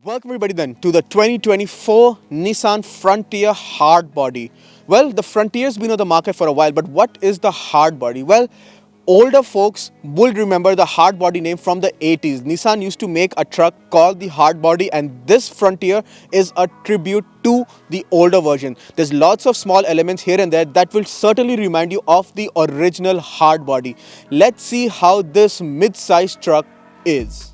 Welcome everybody then to the 2024 Nissan Frontier hard body. Well, the Frontier's been on the market for a while, but what is the hard body? Well, older folks will remember the hard body name from the 80s. Nissan used to make a truck called the hard body, and this Frontier is a tribute to the older version. There's lots of small elements here and there that will certainly remind you of the original hard body. Let's see how this mid-sized truck is.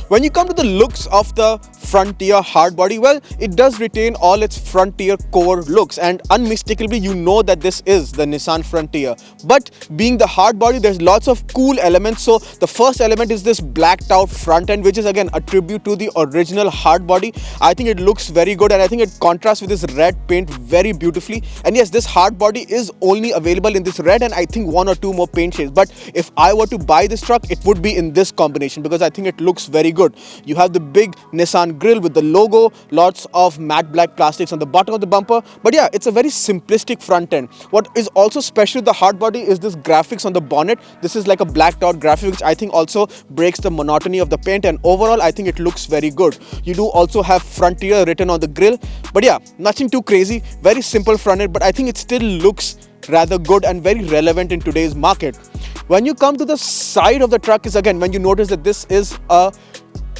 When you come to the looks of the Frontier hard body, well, it does retain all its Frontier core looks, and unmistakably you know that this is the Nissan Frontier. But being the hard body, there's lots of cool elements. So the first element is this blacked out front end, which is again a tribute to the original hard body. I think it looks very good, and I think it contrasts with this red paint very beautifully. And yes, this hard body is only available in this red and I think one or two more paint shades. But if I were to buy this truck, it would be in this combination because I think it looks very good. You have the big Nissan grille with the logo, lots of matte black plastics on the bottom of the bumper. But yeah, it's a very simplistic front end. What is also special with the hard body is this graphics on the bonnet. This is like a blacked out graphic, which I think also breaks the monotony of the paint, and overall I think it looks very good. You do also have Frontier written on the grille, but yeah, nothing too crazy, very simple front end, but I think it still looks rather good and very relevant in today's market. When you come to the side of the truck is again when you notice that this is a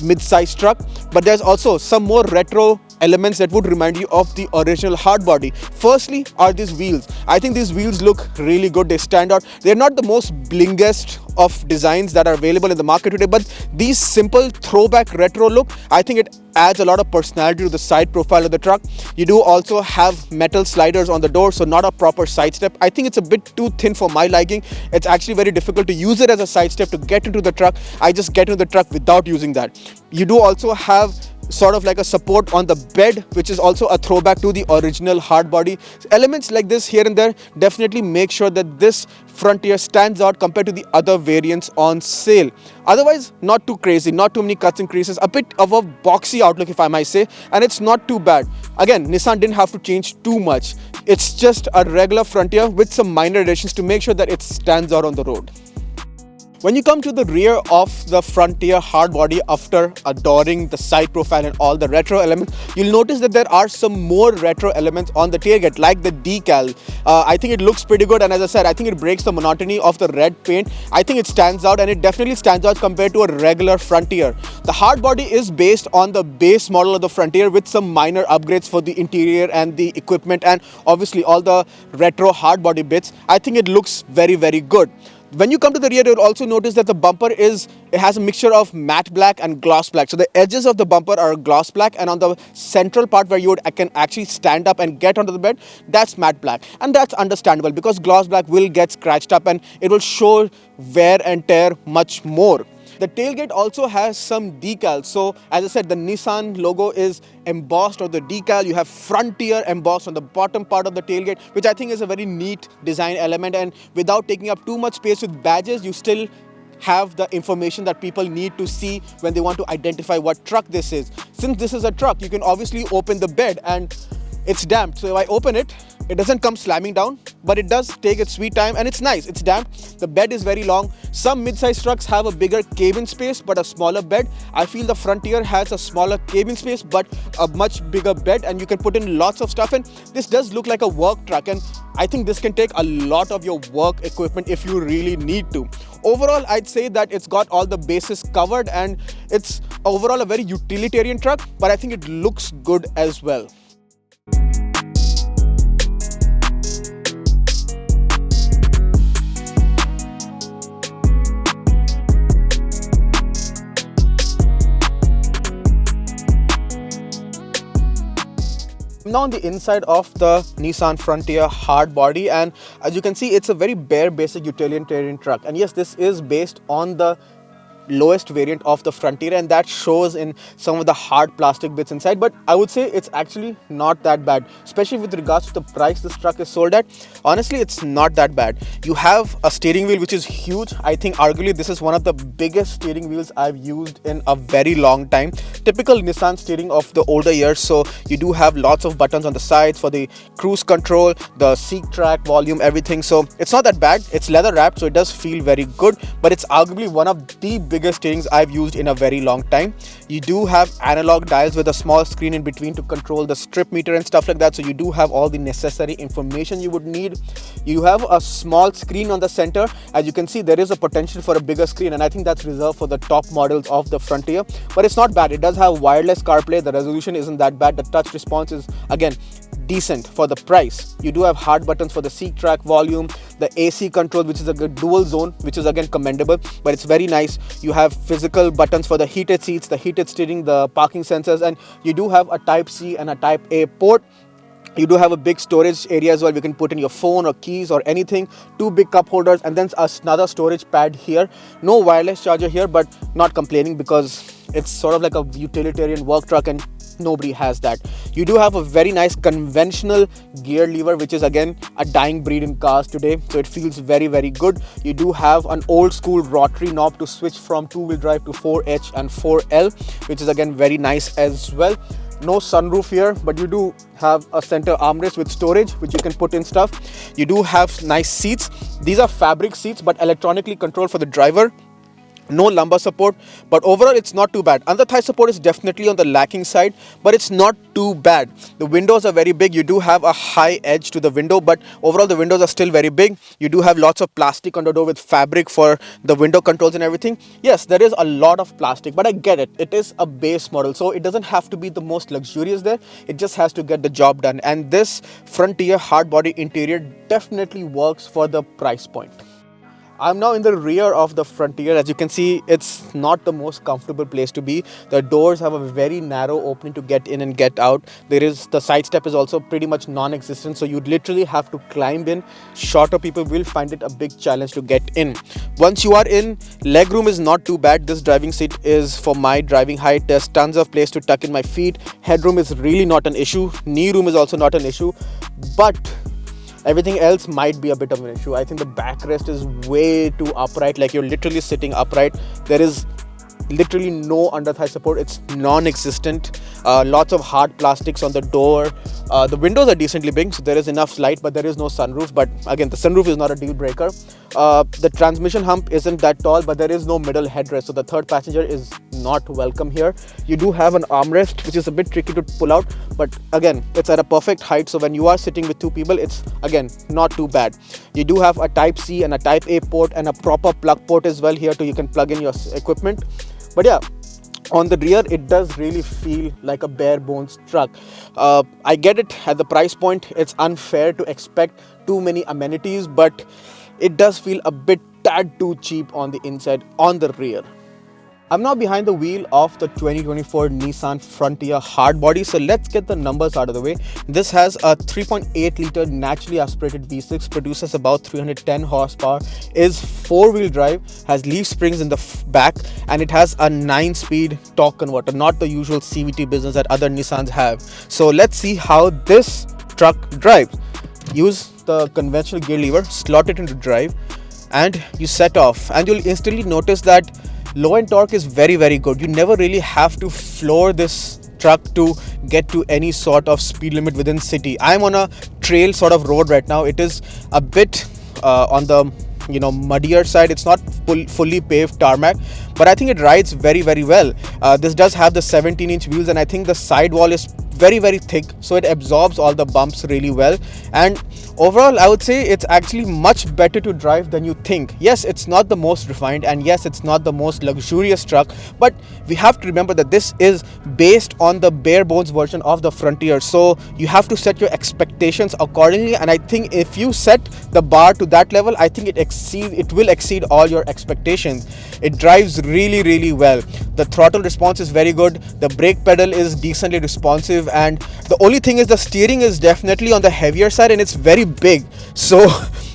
mid-size truck, but there's also some more retro elements that would remind you of the original hard body. Firstly are these wheels. I think these wheels look really good. They stand out. They're not the most blingest of designs that are available in the market today, but these simple throwback retro look, I think it adds a lot of personality to the side profile of the truck. You do also have metal sliders on the door, so not a proper side step. I think it's a bit too thin for my liking. It's actually very difficult to use it as a side step to get into the truck. I just get into the truck without using that. You do also have sort of like a support on the bed, which is also a throwback to the original hard body. Elements like this here and there definitely make sure that this Frontier stands out compared to the other variants on sale. Otherwise, not too crazy, not too many cuts and creases, a bit of a boxy outlook if I might say, and it's not too bad. Again, Nissan didn't have to change too much. It's just a regular Frontier with some minor additions to make sure that it stands out on the road. When you come to the rear of the Frontier hard body, after adoring the side profile and all the retro elements, you'll notice that there are some more retro elements on the tailgate, like the decal. I think it looks pretty good, and as I said, I think it breaks the monotony of the red paint. I think it stands out, and it definitely stands out compared to a regular Frontier. The hard body is based on the base model of the Frontier with some minor upgrades for the interior and the equipment, and obviously all the retro hard body bits. I think it looks very, very good. When you come to the rear, you'll also notice that the bumper has a mixture of matte black and gloss black. So the edges of the bumper are gloss black, and on the central part where I can actually stand up and get onto the bed, that's matte black. And that's understandable because gloss black will get scratched up and it will show wear and tear much more. The tailgate also has some decals. So as I said, the Nissan logo is embossed on the decal. You have Frontier embossed on the bottom part of the tailgate, which I think is a very neat design element. And without taking up too much space with badges, you still have the information that people need to see when they want to identify what truck this is. Since this is a truck, you can obviously open the bed and it's damped. So if I open it, it doesn't come slamming down, but it does take its sweet time, and it's nice. It's damped. The bed is very long. Some mid-size trucks have a bigger cabin space but a smaller bed. I feel the Frontier has a smaller cabin space but a much bigger bed, and you can put in lots of stuff. And this does look like a work truck, and I think this can take a lot of your work equipment if you really need to. Overall, I'd say that it's got all the bases covered, and it's overall a very utilitarian truck, but I think it looks good as well. Now on the inside of the Nissan Frontier hard body, and as you can see, it's a very bare basic utilitarian truck. And yes, this is based on the lowest variant of the Frontier, and that shows in some of the hard plastic bits inside. But I would say it's actually not that bad, especially with regards to the price this truck is sold at. Honestly, it's not that bad. You have a steering wheel which is huge. I think arguably this is one of the biggest steering wheels I've used in a very long time. Typical Nissan steering of the older years. So you do have lots of buttons on the sides for the cruise control, the seat track, volume, everything. So it's not that bad. It's leather wrapped, so it does feel very good, but it's arguably one of the biggest steerings I've used in a very long time. You do have analog dials with a small screen in between to control the strip meter and stuff like that, so you do have all the necessary information you would need. You have a small screen on the center. As you can see, there is a potential for a bigger screen, and I think that's reserved for the top models of the Frontier, but it's not bad. It does have wireless CarPlay. The resolution isn't that bad. The touch response is, again, decent for the price. You do have hard buttons for the seat track, volume, the AC control, which is a good dual zone, which is again commendable, but it's very nice. You have physical buttons for the heated seats, the heated steering, the parking sensors, and you do have a Type C and a Type A port. You do have a big storage area as well. You can put in your phone or keys or anything. Two big cup holders, and then another storage pad here. No wireless charger here, but not complaining because it's sort of like a utilitarian work truck and nobody has that. You do have a very nice conventional gear lever, which is again a dying breed in cars today, so it feels very, very good. You do have an old school rotary knob to switch from two-wheel drive to 4H and 4L, which is again very nice as well. No sunroof here, but you do have a center armrest with storage which you can put in stuff. You do have nice seats. These are fabric seats but electronically controlled for the driver. No lumbar support, but overall it's not too bad. Under thigh support is definitely on the lacking side, but it's not too bad. The windows are very big. You do have a high edge to the window, but overall the windows are still very big. You do have lots of plastic on the door with fabric for the window controls and everything. Yes, there is a lot of plastic, but I get it. It is a base model, so it doesn't have to be the most luxurious there. It just has to get the job done, and this Frontier hard body interior definitely works for the price point. I'm now in the rear of the Frontier. As you can see, it's not the most comfortable place to be. The doors have a very narrow opening to get in and get out. The side step is also pretty much non-existent, so you'd literally have to climb in. Shorter people will find it a big challenge to get in. Once you are in, legroom is not too bad. This driving seat is for my driving height. There's tons of place to tuck in my feet. Headroom is really not an issue. Knee room is also not an issue, but everything else might be a bit of an issue. I think the backrest is way too upright, like you're literally sitting upright. There is literally no under thigh support. It's non-existent. Lots of hard plastics on the door. The windows are decently big, so there is enough light, but there is no sunroof. But again, the sunroof is not a deal breaker. The transmission hump isn't that tall, but there is no middle headrest, so the third passenger is not welcome here. You do have an armrest, which is a bit tricky to pull out, but again, it's at a perfect height, so when you are sitting with two people, it's again not too bad. You do have a Type C and a Type A port and a proper plug port as well here, so you can plug in your equipment. But yeah, on the rear, it does really feel like a bare bones truck. I get it, at the price point, it's unfair to expect too many amenities, but it does feel a bit tad too cheap on the inside, on the rear. I'm now behind the wheel of the 2024 Nissan Frontier hardbody, so let's get the numbers out of the way. This has a 3.8 litre naturally aspirated V6, produces about 310 horsepower, is 4-wheel drive, has leaf springs in the back, and it has a 9-speed torque converter, not the usual CVT business that other Nissans have. So let's see how this truck drives. Use the conventional gear lever, slot it into drive, and you set off, and you'll instantly notice that low end torque is very, very good. You never really have to floor this truck to get to any sort of speed limit within city. I'm on a trail sort of road right now. It is a bit on the muddier side. It's not fully paved tarmac, but I think it rides very, very well. This does have the 17-inch wheels, and I think the sidewall is very, very thick, so it absorbs all the bumps really well. And overall, I would say it's actually much better to drive than you think. Yes, it's not the most refined, and yes, it's not the most luxurious truck, but we have to remember that this is based on the bare bones version of the Frontier, so you have to set your expectations accordingly. And I think if you set the bar to that level, I think it will exceed all your expectations. It drives really, really well. The throttle response is very good. The brake pedal is decently responsive, and the only thing is the steering is definitely on the heavier side, and it's very big, so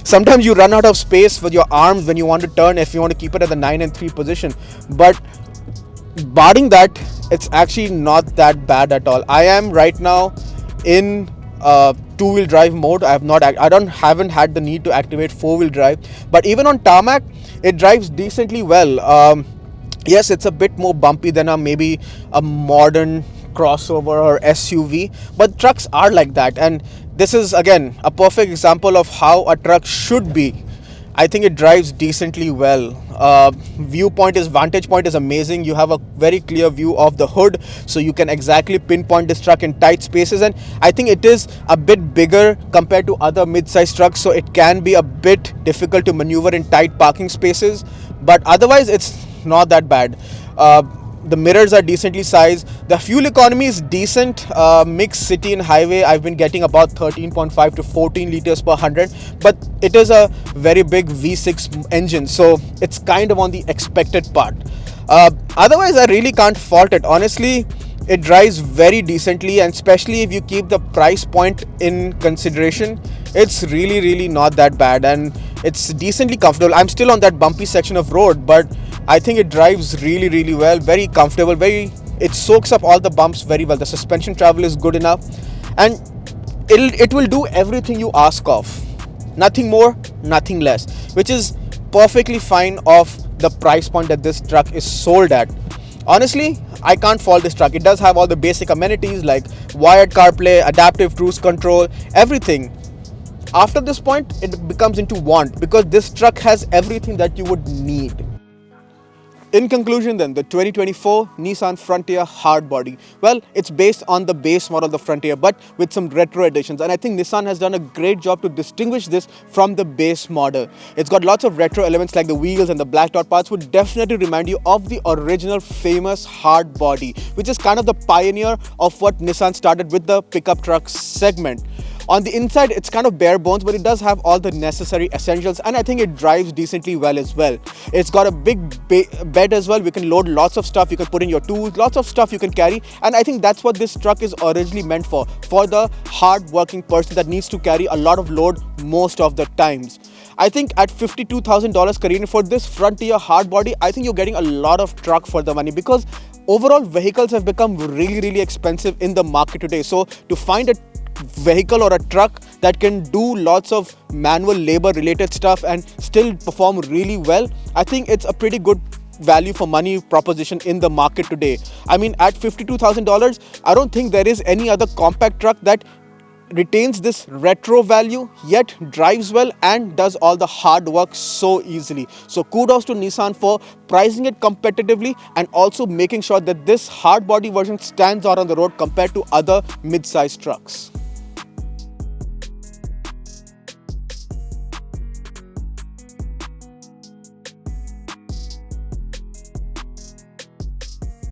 Sometimes you run out of space with your arms when you want to turn, if you want to keep it at the 9 and 3 position. But barring that, it's actually not that bad at all. I am right now in two-wheel drive mode. I don't haven't had the need to activate four-wheel drive, but even on tarmac it drives decently well. Yes, it's a bit more bumpy than maybe a modern crossover or SUV, but trucks are like that, and this is again a perfect example of how a truck should be. I think it drives decently well. Vantage point is amazing. You have a very clear view of the hood, so you can exactly pinpoint this truck in tight spaces. And I think it is a bit bigger compared to other mid-sized trucks, so it can be a bit difficult to maneuver in tight parking spaces. But otherwise, it's not that bad. The mirrors are decently sized. The fuel economy is decent. Mixed city and highway, I've been getting about 13.5 to 14 liters per 100, but it is a very big V6 engine, so it's kind of on the expected part. Otherwise, I really can't fault it. Honestly, it drives very decently, and especially if you keep the price point in consideration, it's really not that bad, and it's decently comfortable. I'm still on that bumpy section of road, but I think it drives really well, very comfortable, very it soaks up all the bumps very well. The suspension travel is good enough, and it will do everything you ask of. Nothing more, nothing less, which is perfectly fine of the price point that this truck is sold at. Honestly, I can't fault this truck. It does have all the basic amenities like wired CarPlay, adaptive cruise control, everything. After this point, it becomes into want, because this truck has everything that you would need. In conclusion then, the 2024 Nissan Frontier Hardbody. Well, it's based on the base model of the Frontier, but with some retro additions. And I think Nissan has done a great job to distinguish this from the base model. It's got lots of retro elements like the wheels and the black dot parts would definitely remind you of the original famous hardbody, which is kind of the pioneer of what Nissan started with the pickup truck segment. On the inside, it's kind of bare bones, but it does have all the necessary essentials, and I think it drives decently well as well. It's got a big bed as well. We can load lots of stuff. You can put in your tools, lots of stuff you can carry, and I think that's what this truck is originally meant for the hard-working person that needs to carry a lot of load most of the times. I think at $52,000 Korean for this Frontier hardbody, I think you're getting a lot of truck for the money, because overall vehicles have become really expensive in the market today. So to find a vehicle or a truck that can do lots of manual labor related stuff and still perform really well, I think it's a pretty good value for money proposition in the market today. I mean, at $52,000, I don't think there is any other compact truck that retains this retro value yet drives well and does all the hard work so easily. So kudos to Nissan for pricing it competitively and also making sure that this hard body version stands out on the road compared to other mid-sized trucks.